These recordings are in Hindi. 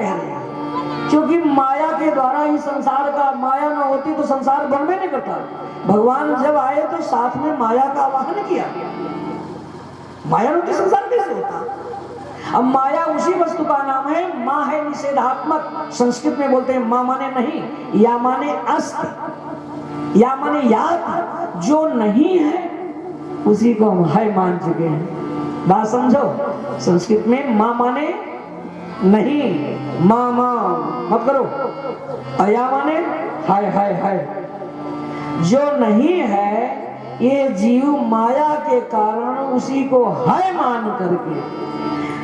कह रहे हैं, क्योंकि माया के द्वारा ही संसार का, माया न होती तो संसार बनबे नहीं करता। भगवान जब आए तो साथ में माया का आवाहन किया, माया न होती संसार कैसे होता। अब माया उसी वस्तु का नाम है, माँ है निषेधात्मक, संस्कृत में बोलते हैं माँ माने नहीं, या माने अस्ति, या माने याद, जो नहीं है उसी को हम है मान चुके हैं। बात समझो, संस्कृत में माँ माने नहीं, माँ माँ मत करो, अया माने हाय हाय हाय, जो नहीं है ये जीव माया के कारण उसी को है मान करके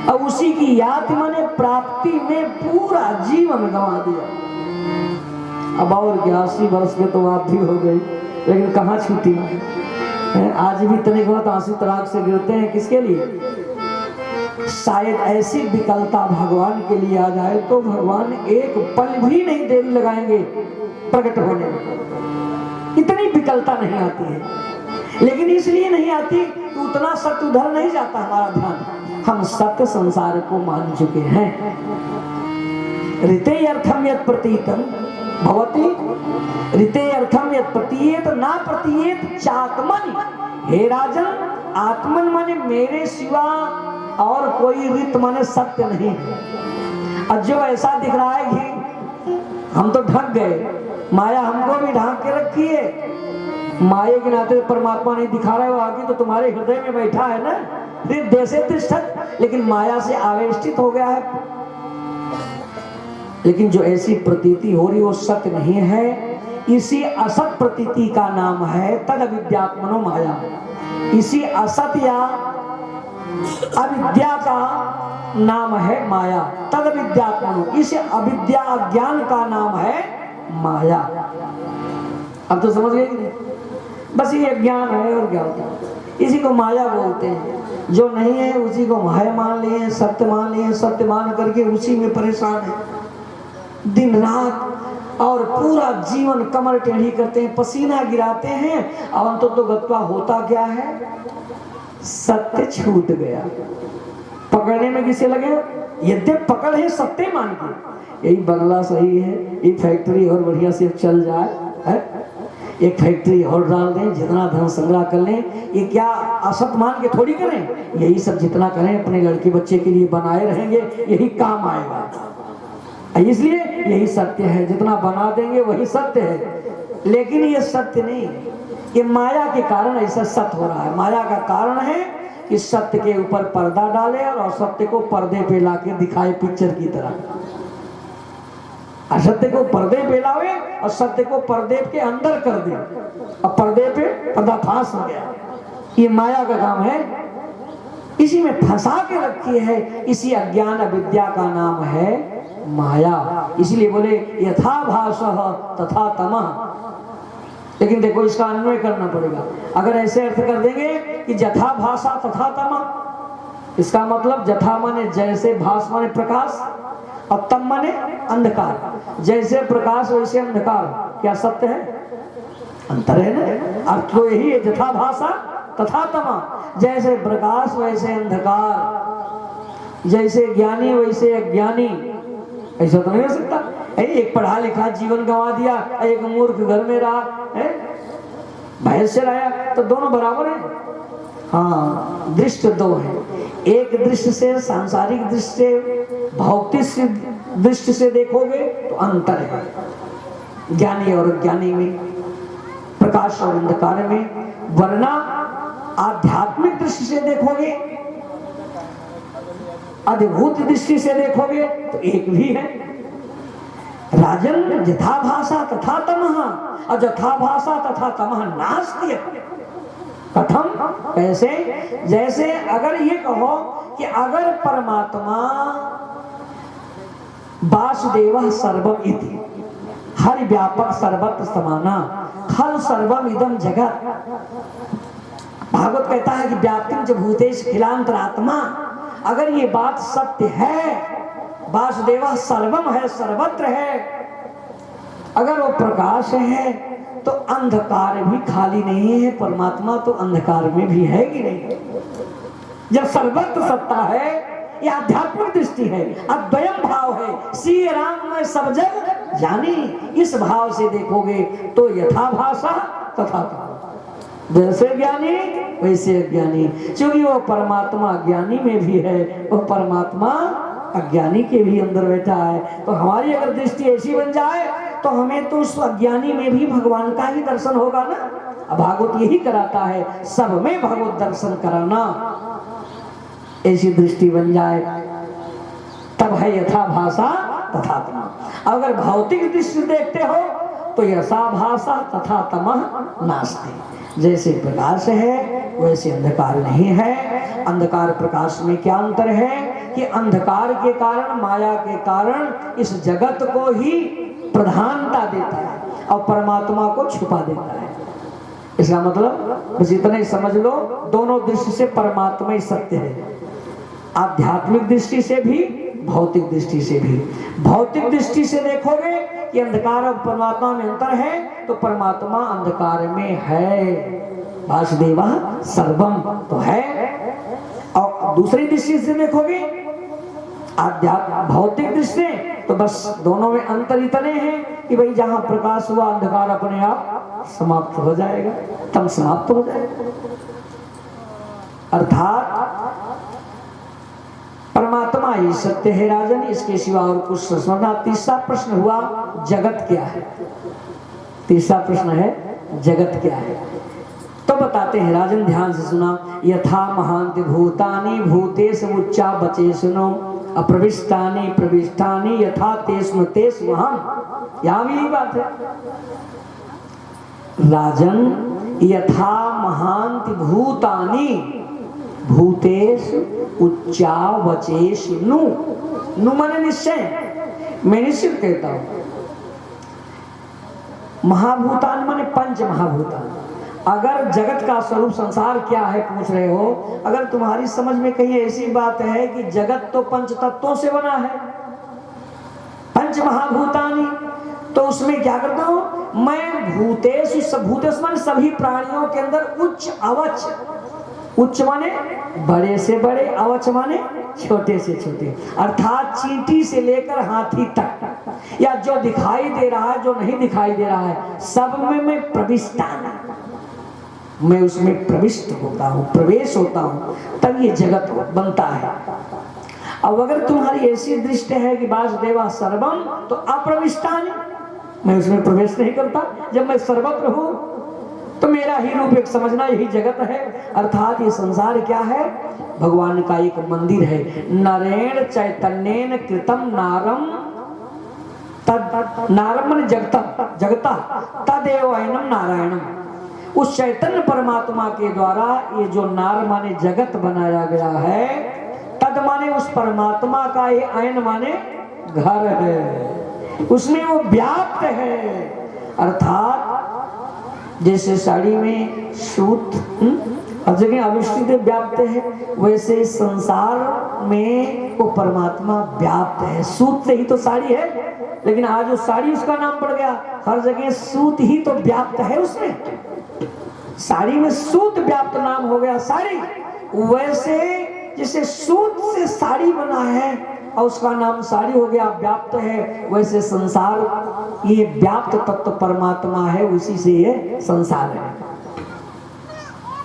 और उसी की याद माने प्राप्ति में पूरा जीवन गंवा दिया। अब और क्या, 80 वर्ष के तो आप भी हो गई, लेकिन कहाँ छूटी है। आज भी तनिक बहुत आंसू तराग से गिरते हैं, किसके लिए? शायद ऐसी विकलता भगवान के लिए आ जाए तो भगवान एक पल भी नहीं देरी लगाएंगे प्रकट होने में। इतनी विकलता नहीं आती है, लेकिन इसलिए नहीं आती कि उतना सत्य उधर नहीं जाता हमारा ध्यान। हम सत्य संसार को मान चुके हैं। ऋते अर्थम यत् प्रतीतम भवति, ऋते अर्थम यत् प्रतीयेत ना प्रतीयेत चात्मनि। हे राजन, आत्मन माने मेरे सिवा और कोई ऋत माने सत्य नहीं है। और जो ऐसा दिख रहा है कि हम तो ढक गए, माया हमको भी ढांक के रखी है। माया के नाते परमात्मा नहीं दिखा रहा है, वो आगे तो तुम्हारे हृदय में बैठा है ना, देशे तिष्ठत, लेकिन माया से आवेष्टित हो गया है। लेकिन जो ऐसी प्रतीति हो रही वो सत्य नहीं है। इसी असत प्रतीति का नाम है तद अविद्यात्मनो माया। इसी असत या अविद्या का नाम है माया, तद अविद्यात्मनो। इस अविद्या अज्ञान का नाम है माया। अब तो समझ गए, बस ये ज्ञान है और क्या होता है, इसी को माया बोलते हैं। जो नहीं है उसी को माया मान लिए, सत्य मान लिए, सत्य मान करके उसी में परेशान है दिन रात, और पूरा जीवन कमर टेढ़ी करते हैं, पसीना गिराते हैं, और अंत तो गत्वा होता क्या है, सत्य छूट गया। पकड़ने में किसे लगे, यद्यप पकड़ है सत्य मान के, यही बंगला सही है, ये फैक्ट्री और बढ़िया से चल जाए है? एक फैक्ट्री और डाल दें, जितना धन संग्रह कर लें, ये क्या असत मान के थोड़ी करें, यही सब जितना करें अपने लड़के बच्चे के लिए बनाए रहेंगे, यही काम आएगा। इसलिए यही सत्य है, जितना बना देंगे वही सत्य है। लेकिन ये सत्य नहीं, ये माया के कारण ऐसा सत्य हो रहा है। माया का कारण है कि सत्य के ऊपर पर्दा डाले और असत्य को पर्दे पे लाके दिखाए पिक्चर की तरह। असत्य को पर्दे पे लावे और सत्य को पर्दे के अंदर कर दे, और पर्दे पे पर्दाफाश हो गया। ये माया का काम है, इसी में फंसा के रखी है। इसी अज्ञान अविद्या का नाम है माया। इसलिए बोले यथा भासः तथा तमः। लेकिन देखो इसका अन्वय करना पड़ेगा। अगर ऐसे अर्थ कर देंगे कि यथा भासा तथा तमः, इसका मतलब यथा माने जैसे, भास माने प्रकाश, और तम माने अंधकार। जैसे प्रकाश वैसे अंधकार, क्या सत्य है? अंतर है ना। अर्थ तो यही है, यथा भासा तथा तमः, जैसे प्रकाश वैसे अंधकार, जैसे ज्ञानी वैसे अज्ञानी। ऐसा तो नहीं हो सकता। एक पढ़ा लिखा जीवन गंवा दिया, एक मूर्ख घर में रहा है, बाहर से लाया, तो दोनों बराबर है। हाँ, दृष्टि दो है। एक दृष्टि से, सांसारिक दृष्टि से, भौतिक दृष्टि से देखोगे तो अंतर है ज्ञानी और अज्ञानी में, प्रकाश और अंधकार में। वरना आध्यात्मिक दृष्टि से देखोगे, अधिभूत दृष्टि से देखोगे तो एक भी है। राजन यथा भासा तथा तमः, और यथा भासा तथा तमः नास्ति। कथम, कैसे? जैसे अगर ये कहो कि अगर परमात्मा वासुदेवः सर्वम इति, हरि व्यापक सर्वत्र समाना, खल सर्वम इदम जगत। भागवत कहता है कि व्याप्तिं च भूतेषु खिलांतरात्मा। अगर ये बात सत्य है, वासुदेवः सर्वम है, सर्वत्र है, अगर वो प्रकाश है तो अंधकार भी खाली नहीं है। परमात्मा तो अंधकार में भी है कि नहीं? जब सर्वत्र सत्ता है ये आध्यात्मिक दृष्टि है, अद्वयम भाव है। श्री राम में सब जग जानी, इस भाव से देखोगे तो यथा भाषा तथा जैसे ज्ञानी वैसे अज्ञानी, क्योंकि वो परमात्मा ज्ञानी में भी है, वो परमात्मा अज्ञानी के भी अंदर बैठा है। तो हमारी अगर दृष्टि ऐसी बन जाए तो हमें तो उस अज्ञानी में भी भगवान का ही दर्शन होगा ना। भागवत यही कराता है, सब में भगवत दर्शन कराना। ऐसी दृष्टि बन जाए तब है यथा भाषा तथा। अगर भौतिक दृष्टि देखते हो तो यथा भाषा तथा तमः नास्ति, जैसे प्रकाश है वैसे अंधकार नहीं है। अंधकार प्रकाश में क्या अंतर है कि अंधकार के कारण, माया के कारण इस जगत को ही प्रधानता देता है और परमात्मा को छुपा देता है। इसका मतलब बस इतना ही समझ लो, दोनों दृष्टि से परमात्मा ही सत्य है, आध्यात्मिक दृष्टि से भी भौतिक दृष्टि से भी। भौतिक दृष्टि से देखोगे कि अंधकार और परमात्मा में अंतर है, तो परमात्मा अंधकार में है, वासुदेव सर्वम तो है। और दूसरी दृष्टि से देखोगे आध्यात्म भौतिक दृष्टि, तो बस दोनों में अंतर इतने हैं कि भाई जहां प्रकाश हुआ अंधकार अपने आप समाप्त हो जाएगा, तम समाप्त हो जाएगा। अर्थात परमात्मा ही सत्य है राजन, इसके सिवा और कुछ समझना। तीसरा प्रश्न हुआ जगत क्या है। तीसरा प्रश्न है जगत क्या है, तो बताते हैं राजन, ध्यान से सुना। यथा महांति भूतानि भूतेषु उच्चा बचेषु अप्रविष्टानि प्रविष्टानि यथा तेषु तेषु अहम्। यहाँ भी यही बात है राजन, यथा महांति भूतानि भूतेषु उच्चा वचेषु नु माने निश्चय, मैं निश्चित कहता हूं। महाभूतान माने पंच महाभूतान। अगर जगत का स्वरूप संसार क्या है पूछ रहे हो, अगर तुम्हारी समझ में कहीं ऐसी बात है कि जगत तो पंच तत्वों से बना है, पंच महाभूतानी, तो उसमें क्या करता हूं मैं भूतेषु, भूतेषु माने सभी प्राणियों के अंदर उच्च अवच, उच्च माने बड़े से बड़े, अवच माने छोटे से छोटे, अर्थात चींटी से लेकर हाथी तक, या जो दिखाई दे रहा है जो नहीं दिखाई दे रहा है, सब में मैं प्रविष्टान, मैं उसमें प्रविष्ट होता हूँ, प्रवेश होता हूँ, तब ये जगत बनता है। अब अगर तुम्हारी ऐसी दृष्टि है कि वासुदेव सर्वम, तो अप्रविष्टान, मैं उसमें प्रवेश नहीं करता। जब मैं सर्वत्र हूँ तो मेरा ही रूप एक समझना यही जगत है। अर्थात ये संसार क्या है, भगवान का एक मंदिर है। नरेण चैतन्येन कृतम नारम तद, नारम माने जगता, जगता तदेव ऐनम नारायणम। उस चैतन्य परमात्मा के द्वारा ये जो नार माने जगत बनाया गया है, तद माने उस परमात्मा का ये ऐन माने घर है, उसमें वो व्याप्त है। अर्थात जैसे साड़ी में सूत हर जगह अविष्टित व्याप्त है, वैसे संसार में वो परमात्मा व्याप्त है। सूत से ही तो साड़ी है, लेकिन आज वो साड़ी उसका नाम पड़ गया, हर जगह सूत ही तो व्याप्त है उसमें, साड़ी में सूत व्याप्त नाम हो गया साड़ी। वैसे जैसे सूत से साड़ी बना है और उसका नाम साड़ी हो गया, व्याप्त है, वैसे संसार ये व्याप्त तत्व परमात्मा है, उसी से ये संसार है।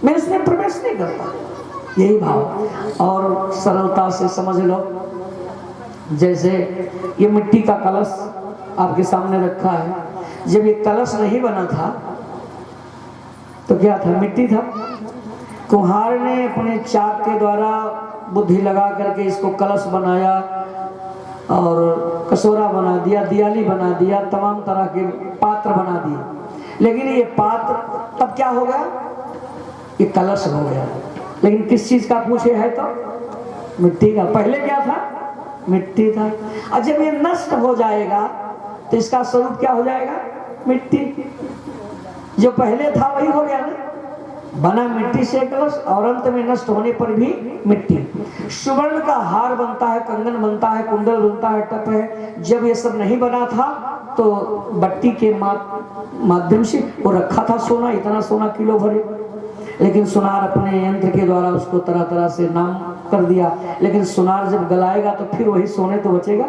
मैं इसमें प्रवेश नहीं करता, यही भाव। और सरलता से समझ लो, जैसे ये मिट्टी का कलश आपके सामने रखा है, जब ये कलश नहीं बना था तो क्या था, मिट्टी था। कुम्हार ने अपने चाक के द्वारा बुद्धि लगा करके इसको कलश बनाया और कसोरा बना दिया, दियाली बना दिया, तमाम तरह के पात्र बना दिए। लेकिन ये पात्र तब क्या हो गया, ये कलश हो गया। लेकिन किस चीज का पूछे है तो मिट्टी का। पहले क्या था, मिट्टी था। और जब ये नष्ट हो जाएगा तो इसका स्वरूप क्या हो जाएगा, मिट्टी। जो पहले था वही हो गया ना, बना मिट्टी से कलश और अंत में नष्ट होने पर भी मिट्टी। सुवर्ण का हार बनता है, कंगन बनता है, कुंडल बनता है, टप है। जब ये सब नहीं बना था तो बट्टी के माध्यम से वो रखा था सोना, इतना सोना किलो भरे। लेकिन सुनार अपने यंत्र के द्वारा उसको तरह तरह से नाम कर दिया, लेकिन सुनार जब गलाएगा तो फिर वही सोने तो बचेगा,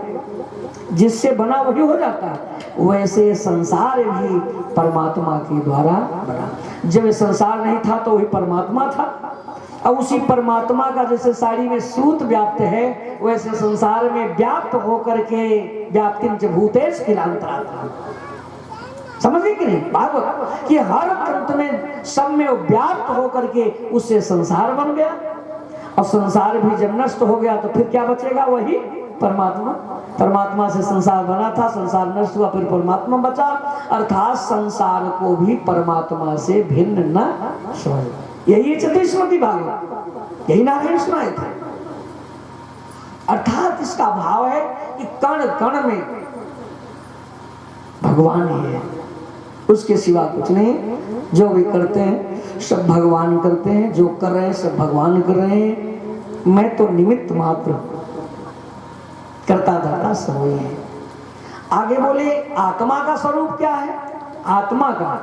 जिससे बना वही हो जाता है। वैसे संसार भी परमात्मा के द्वारा बना। जब संसार नहीं था तो वही परमात्मा था, और उसी परमात्मा का जैसे साड़ी में सूत व्याप्त है, वैसे संसार में व्याप्त होकर के व्याप्तिं च भूतेषु किलांतरा था। समझ गए कि नहीं भागवत कि हर तंत्र में सब में व्याप्त होकर के उससे संसार बन गया, और संसार भी जब नष्ट हो गया तो फिर क्या बचेगा? वही परमात्मा। परमात्मा से संसार बना था, संसार नष्ट हुआ, फिर परमात्मा बचा, अर्थात संसार को भी परमात्मा से भिन्न न समझ। यही चतुश्रुति भागवत, यही नारायण सुनाए थे। अर्थात इसका भाव है कि कण कण में भगवान ही है, उसके सिवा कुछ नहीं। जो भी करते हैं सब भगवान करते हैं, जो कर रहे हैं सब भगवान कर रहे हैं, मैं तो निमित्त मात्र, करता धरता सब वही है। आगे बोले आत्मा का स्वरूप क्या है? आत्मा का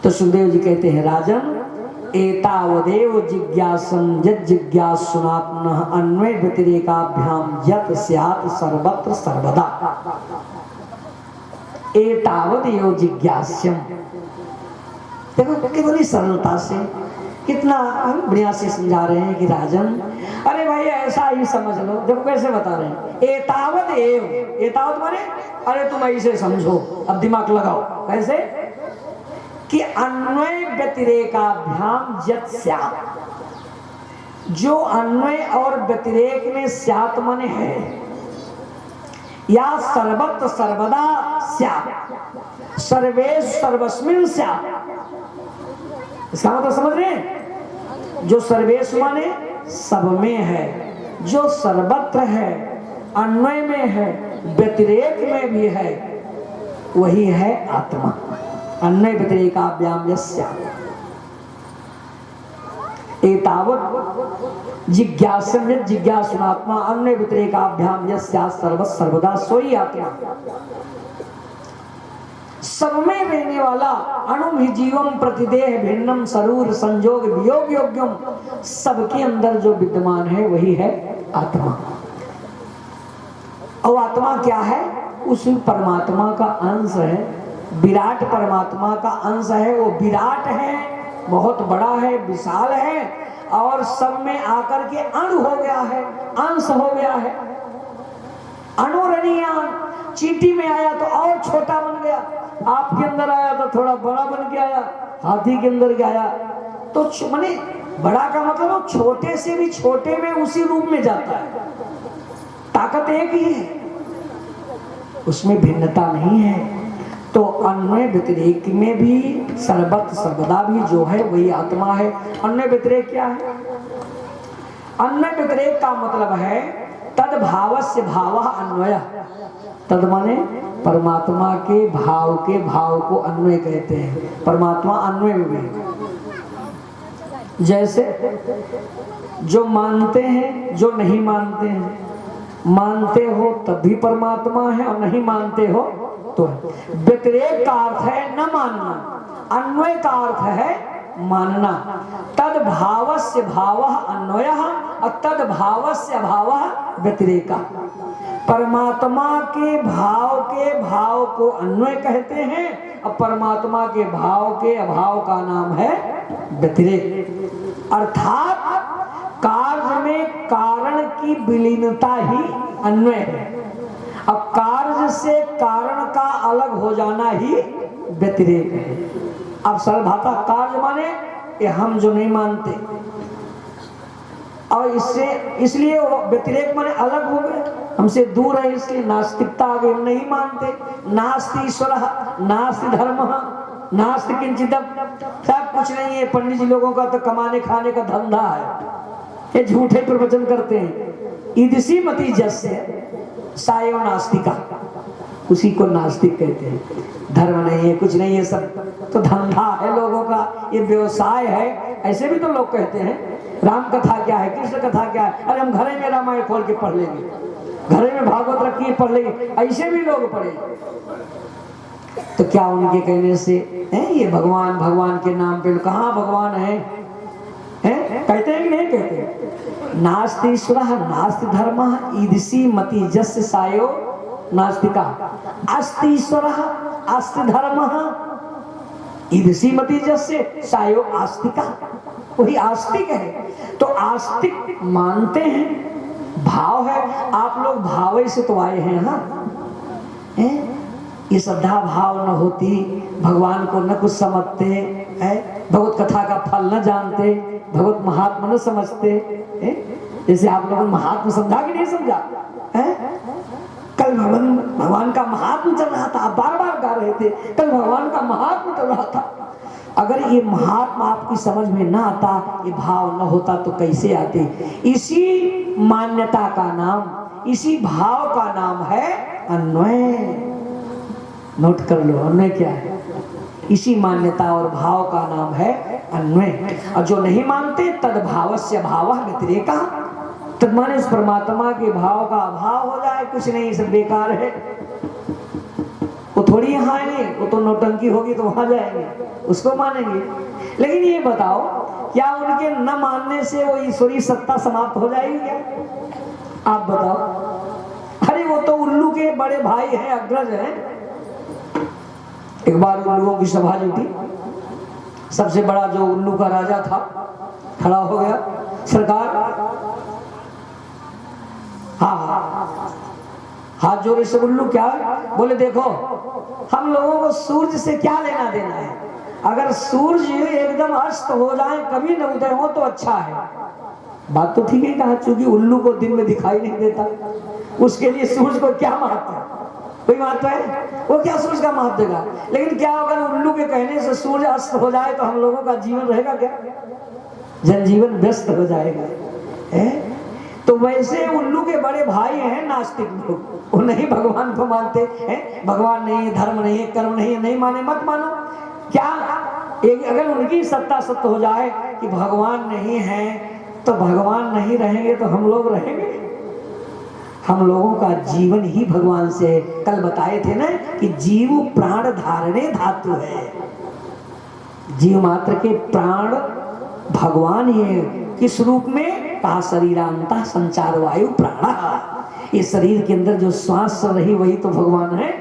तो सुखदेव जी कहते हैं, राजन एतावदेव जिज्ञासं यद जिज्ञासुनात्मनः अन्वय व्यतिरेकाभ्याम यत् स्यात् सर्वत्र सर्वदा। एतावदेव जिज्ञास्यम, देखो कितनी सरलता से, कितना बढ़िया से समझा रहे हैं कि राजन, अरे भाई ऐसा ही समझ लो। देखो कैसे बता रहे हैं, एतावत एव, एतावत माने अरे तुम ऐसे समझो, अब दिमाग लगाओ। कैसे कि अन्वय व्यतिरेकाभ्याम यत् स्यात्, जो अन्वय और व्यतिरेक में स्यात् माने है, या सर्वत्र सर्वदा स्यात्, सर्वेषु सर्वस्मिन् स्यात्। इसका मतलब समझ रहे हैं? जो सर्वेषु माने सब में है, जो सर्वत्र है, अन्वय में है, व्यतिरेक में भी है, वही है आत्मा। अन्वय व्यतिरेकाभ्याम यस्य एतावत् जिज्ञासं यत् जिज्ञासुनात्मा अन्वय व्यतिरेकाभ्याम यस्य सर्व सर्वदा सोई आत्मा। सब में रहने वाला, अणु ही जीवम प्रतिदेह भिन्नम सरूर संजोग वियोग योग्यम, सबके अंदर जो विद्यमान है वही है आत्मा। और आत्मा क्या है? उस परमात्मा का अंश है, विराट परमात्मा का अंश है। वो विराट है, बहुत बड़ा है, विशाल है, और सब में आकर के अणु हो गया है, अंश हो गया है। अणुरणीय चींटी में आया तो और छोटा बन गया, आपके अंदर आया तो थोड़ा बड़ा बन के आया, हाथी के अंदर गया तो माने बड़ा का मतलब छोटे से भी छोटे में उसी रूप में जाता है। ताकत एक ही है, उसमें भिन्नता नहीं है। तो अन्वय व्यतिरेक में भी सर्वत्र सर्वदा भी जो है वही आत्मा है। अन्वय व्यतिरेक क्या है? अन्वय व्यतिरेक का मतलब है तद भावस्य भावः अन्वयः। तद माने परमात्मा के भाव को अन्वय कहते हैं। परमात्मा अन्वय में भी, जैसे जो मानते हैं, जो नहीं मानते हैं, मानते हो तब भी परमात्मा है और नहीं मानते हो तो है। व्यतिरेक का अर्थ है न मानना, अन्वय का अर्थ है मानना। तद भावस्य भावः अन्वयः और तद भावस्य भावः व्यतिरेकः। परमात्मा के भाव को अन्वय कहते हैं, और परमात्मा के अभाव का नाम है व्यतिरेक। अर्थात कार्य में कारण की विलीनता ही अन्वय है, अब कार्य से कारण का अलग हो जाना ही व्यतिरेक है। अब सरल भाषा, कार्य माने ये हम जो नहीं मानते, और इसलिए व्यतिरेक माने अलग हो गए, हमसे दूर है, इसलिए नास्तिकता आ गई, हम नहीं मानते। नास्ति ईश्वरः नास्ति धर्मः नास्ति किंचिदम, सब कुछ नहीं है। पंडित जी लोगों का तो कमाने खाने का धंधा है, ये झूठे प्रवचन करते हैं। ईदसी मति जस्य सायो नास्तिका, उसी को नास्तिक कहते हैं। धर्म नहीं है, कुछ नहीं है, सब तो धंधा है लोगों का, ये व्यवसाय है। ऐसे भी तो लोग कहते हैं राम कथा क्या है, कृष्ण कथा क्या है, अरे हम घरे में रामायण खोल के पढ़ लेंगे, घरे में भागवत रखिए पढ़ लेंगे, ऐसे भी लोग पढ़े। तो क्या उनके कहने से है ये भगवान के नाम पे? कहाँ भगवान है? हैं? कहते हैं कि नहीं कहते? नास्ति ईश्वरः नास्ति धर्मः ईदृशी मति जस्य सायो नास्तिका। अस्ति ईश्वरः अस्ति धर्मः ईदृशी मति जस्य सायो आस्तिका। वही आस्तिक है। तो आस्तिक मानते हैं, भाव है। आप लोग भाव से तो आए हैं। हाँ, ये श्रद्धा भाव न होती, भगवान को न कुछ समझते हैं, भगवत कथा का फल न जानते, भगवत महात्मा न समझते हैं। जैसे आप लोगों ने महात्मा समझा कि नहीं समझा है? कल भगवान का महात्मा चल रहा था, आप बार बार गा रहे थे, कल भगवान का महात्मा चल रहा था। अगर ये महात्मा आपकी समझ में ना आता, ये भाव न होता तो कैसे आते? इसी मान्यता का नाम, इसी भाव का नाम है अन्वय। नोट कर लो, अन्वय क्या है? इसी मान्यता और भाव का नाम है अन्वय। और जो नहीं मानते तद भावस्य भावः व्यतिरेकः, तद माने उस परमात्मा के भाव का अभाव हो जाए, कुछ नहीं, सब बेकार है। वो थोड़ी यहाँ आएंगे, वो तो नौटंकी होगी तो वहां जाएंगे, उसको मानेंगे। लेकिन ये बताओ, क्या उनके न मानने से वो ईश्वरीय सत्ता समाप्त हो जाएगी क्या? आप बताओ। अरे वो तो उल्लू के बड़े भाई हैं, अग्रज हैं। एक बार उल्लुओं की सभा जुटी, सबसे बड़ा जो उल्लू का राजा था खड़ा हो गया, सरकार, हाँ, हाथ जोड़े से, उल्लू क्या है? बोले देखो, हम लोगों को सूरज से क्या लेना देना है? अगर सूरज एकदम अस्त हो जाए, कभी न उदय हो तो अच्छा है। बात तो ठीक है कहा, चूंकि उल्लू को दिन में दिखाई नहीं देता, उसके लिए सूरज को क्या महत्व है? कोई महत्व है? वो क्या सूरज का महत्व देगा? लेकिन क्या अगर उल्लू के कहने से सूरज अस्त हो जाए तो हम लोगों का जीवन रहेगा क्या? जनजीवन व्यस्त हो जाएगा। तो वैसे उल्लू के बड़े भाई हैं नास्तिक लोग, वो नहीं भगवान को मानते हैं। भगवान नहीं है, धर्म नहीं है, कर्म नहीं है, नहीं माने मत मानो। क्या अगर उनकी सत्ता सत्य हो जाए कि भगवान नहीं है, तो भगवान नहीं रहेंगे तो हम लोग रहेंगे? हम लोगों का जीवन ही भगवान से है। कल बताए थे ना कि जीव प्राण धारणे धातु है। जीव मात्र के प्राण भगवान ही है। किस रूप में? कहा शरीरांतः संचार वायु प्राण। इस शरीर के अंदर जो श्वास चल रही वही तो भगवान है।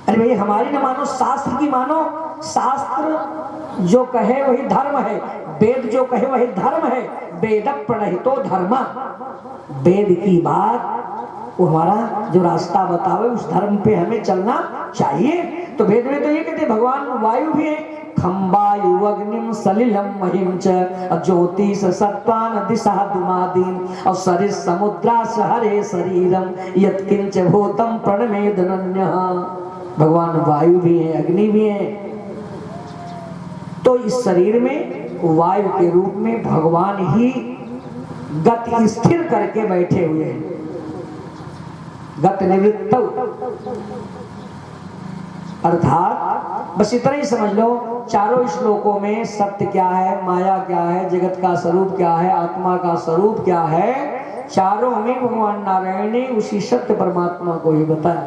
अरे भाई हमारी न मानो, शास्त्र की मानो। शास्त्र जो कहे वही धर्म है, वेद जो कहे वही धर्म है। वेद प्रणहितो धर्म, वेद की बात, वो हमारा जो रास्ता बतावे उस धर्म पे हमें चलना चाहिए। तो वेद में तो ये कहते भगवान वायु भी है, खम्बायु अग्निम सलिलम महिम च ज्योतिष सत्वान दिशा दुमादीन और शरीर समुद्रा हरे शरीरम यत्किंच भूतम प्रणमेदनन्यः। भगवान वायु भी है, अग्नि भी है। तो इस शरीर में वायु के रूप में भगवान ही गति स्थिर करके बैठे हुए हैं। गत निवृत्त, अर्थात बस इतना ही समझ लो, चारों श्लोकों में सत्य क्या है, माया क्या है, जगत का स्वरूप क्या है, आत्मा का स्वरूप क्या है, चारों में भगवान नारायण ने उसी सत्य परमात्मा को ही बताया।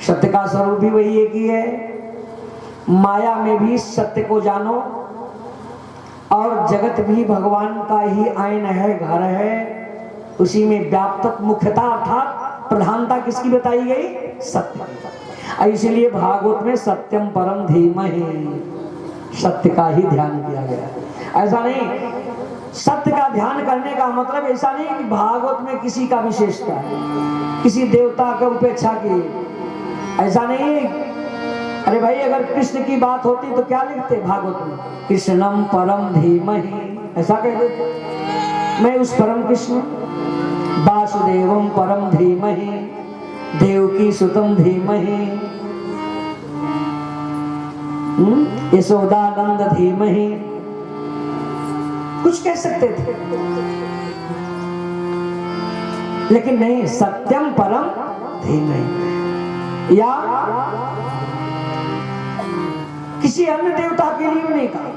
सत्य का स्वरूप भी वही एक ही है। माया में भी सत्य को जानो, और जगत भी भगवान का ही आयन है, घर है। उसी में व्याप्त मुख्यता अर्थात प्रधानता किसकी बताई गई? सत्य। इसलिए भागवत में सत्यम परम धीमहि, सत्य का ही ध्यान किया गया। ऐसा नहीं, सत्य का ध्यान करने का मतलब ऐसा नहीं कि भागवत में किसी का विशेषता है, किसी देवता का उपेक्षा की, ऐसा नहीं। अरे भाई अगर कृष्ण की बात होती तो क्या लिखते भागवत में? कृष्णम परम धीमहि, ऐसा कह देते। मैं उस परम कृष्ण, वासुदेवम परम धीमहि, देवकी सुतम धीमहि, यशोदानंद धीमहि, कुछ कह सकते थे। लेकिन नहीं, सत्यम परम धीमहि, या किसी अन्य देवता के लिए नहीं कहा।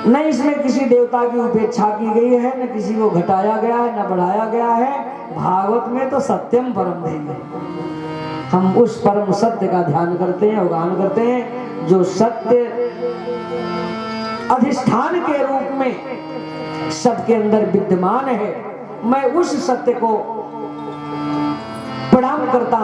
न इसमें किसी देवता की उपेक्षा की गई है, न किसी को घटाया गया है, न बढ़ाया गया है। भागवत में तो सत्यम परम धीमहि, हम उस परम सत्य का ध्यान करते हैं, गान करते हैं, जो सत्य अधिष्ठान के रूप में सबके अंदर विद्यमान है। मैं उस सत्य को प्रणाम करता